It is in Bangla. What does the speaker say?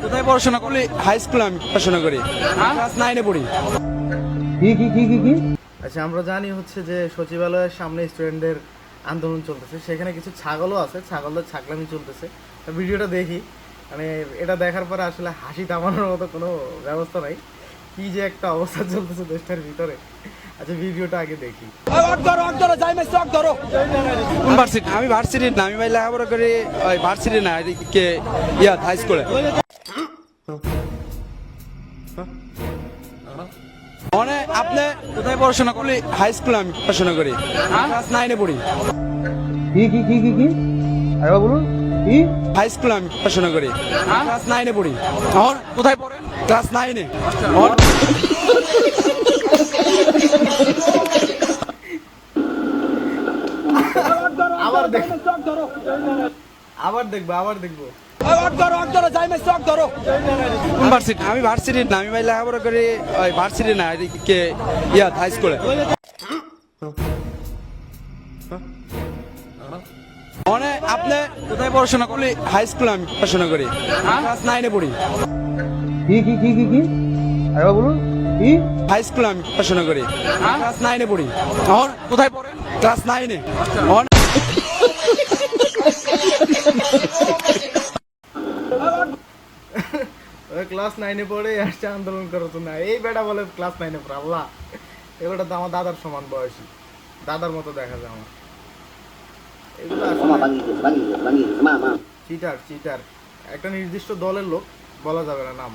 কোথায় পড়াশোনা করলি? হাই স্কুলে আমি পড়াশোনা করি, ক্লাস 9 এ পড়ি। কি? আচ্ছা, আমরা জানি হচ্ছে যে সচিবালয়ের সামনে স্টুডেন্টদের আন্দোলন চলতেছে, সেখানে কিছু ছাগলও আছে, ছাগলদের ছাগলামি চলতেছে। তা ভিডিওটা দেখি, মানে এটা দেখার পরে আসলে হাসি থামানোর মতো কোনো ব্যবস্থা নাই। কি যে একটা অবস্থা চলতেছে দেশটার ভিতরে। আচ্ছা, ভিডিওটা আগে দেখি। কোন ভার্সিটি? আমি ভার্সিটি না, আমি ভাই লেখাপড়া করি ওই ভার্সিটি না, এদিকে হাই স্কুলে। মানে আপনি কোথায় পড়াশোনা করলি? হাই স্কুলে আমি পড়াশোনা করি, ক্লাস 9 এ পড়ি। কি আরে বলুন কি? হাই স্কুলে আমি পড়াশোনা করি, ক্লাস 9 এ পড়ি। এখন কোথায় পড়েন? ক্লাস 9 এ। আবার দেখবো। কোন ভার্সিটি? আমি ভার্সিটি না, আমি ভাই লেখাপড়া করি ওই ভার্সিটি না, এদিকে হাই স্কুলে। মানে আপনি কোথায় পড়াশোনা করলি? হাই স্কুলে আমি পড়াশোনা করি, ক্লাস 9 এ পড়ি। কি আরে বলুন কি? হাই স্কুলে আমি পড়াশোনা করি, ক্লাস 9 এ পড়ি। এখন কোথায় পড়েন? ক্লাস 9 এ। এখন ক্লাস 9-এ পড়ে আসছে আন্দোলন করো তো না, এই বেটা বলে ক্লাস 9-এ পড়ে। আল্লাহ, এগুলো তো আমার দাদার সমান বয়সী, দাদার মতো দেখা যায় আমার। এগুলো আসলে চিটার। একটা নির্দিষ্ট দলের লোক, বলা যাবে না নাম।